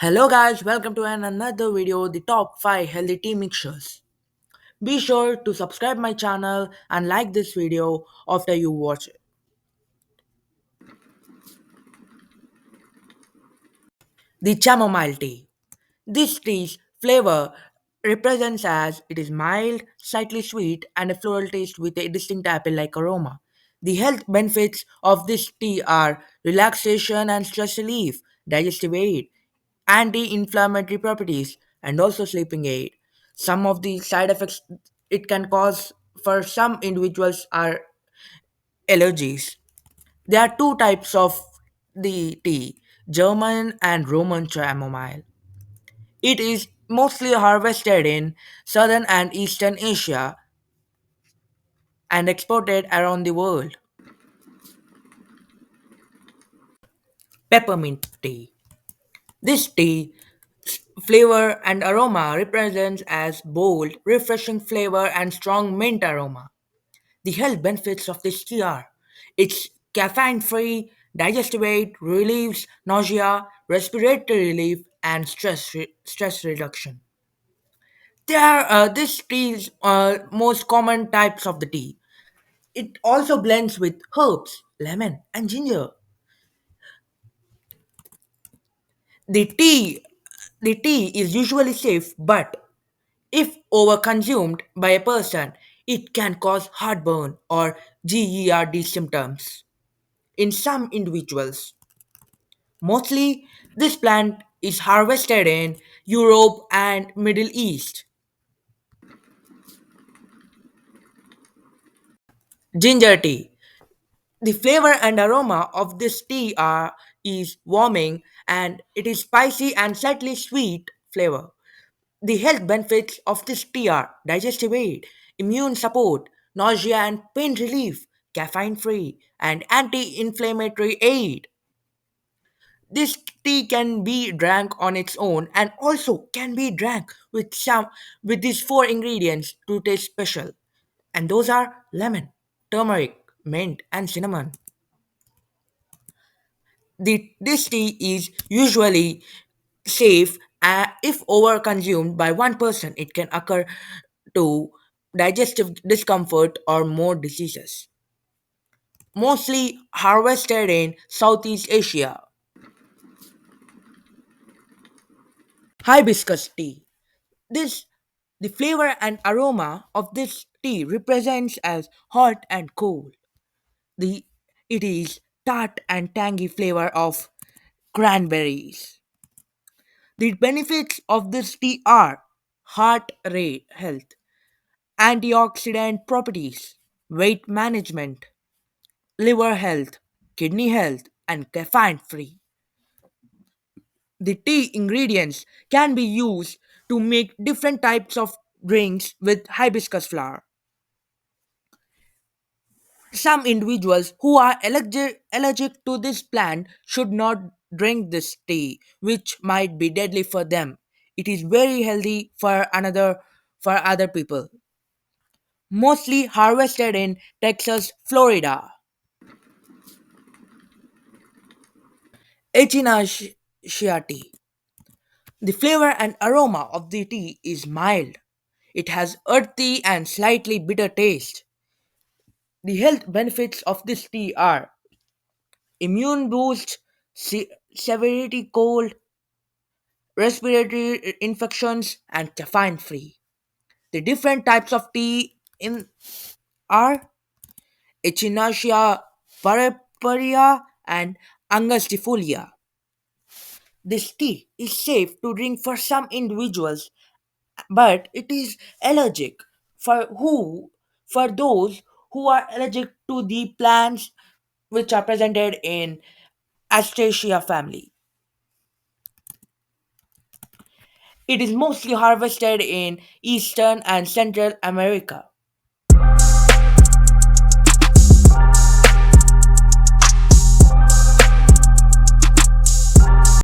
Hello guys, welcome to another video, the top 5 healthy tea mixtures. Be sure to subscribe my channel and like this video after you watch it. The chamomile tea. This tea's flavor represents as it is mild, slightly sweet and a floral taste with a distinct apple-like aroma. The health benefits of this tea are relaxation and stress relief, digestive aid, anti-inflammatory properties, and also sleeping aid. Some of the side effects it can cause for some individuals are allergies. There are two types of the tea, German and Roman chamomile. It is mostly harvested in southern and eastern Asia and exported around the world. Peppermint tea. This tea flavor and aroma represents as bold, refreshing flavor and strong mint aroma. The health benefits of this tea are it's caffeine free, digestive aid, relieves nausea, respiratory relief, and stress reduction. There are this tea's most common types of the tea. It also blends with herbs, lemon, and ginger. The tea, the tea is usually safe, but if overconsumed by a person, it can cause heartburn or GERD symptoms in some individuals. Mostly, this plant is harvested in Europe and Middle East. Ginger tea. The flavor and aroma of this tea is warming and it is spicy and slightly sweet flavor. The health benefits of this tea are digestive aid, immune support, nausea and pain relief, caffeine free, and anti inflammatory aid. This tea can be drank on its own and also can be drank with these four ingredients to taste special. And those are lemon, turmeric, mint, and cinnamon. This tea is usually safe if overconsumed by one person. It can occur to digestive discomfort or more diseases. Mostly harvested in Southeast Asia. Hibiscus tea. This the flavor and aroma of this tea represents as hot and cold. The it is tart and tangy flavor of cranberries. The benefits of this tea are heart rate health, antioxidant properties, weight management, liver health, kidney health, and caffeine free. The tea ingredients can be used to make different types of drinks with hibiscus flower. Some individuals who are allergic to this plant should not drink this tea, which might be deadly for them. It is very healthy for other people. Mostly harvested in Texas, Florida. Echinacea tea. The flavor and aroma of the tea is mild. It has earthy and slightly bitter taste. The health benefits of this tea are immune boost, severity cold, respiratory infections, and caffeine free. The different types of tea in are Echinacea purpurea and Angustifolia. This tea is safe to drink for some individuals, but it is allergic for those who are allergic to the plants which are presented in Astraceae family. It is mostly harvested in Eastern and Central America.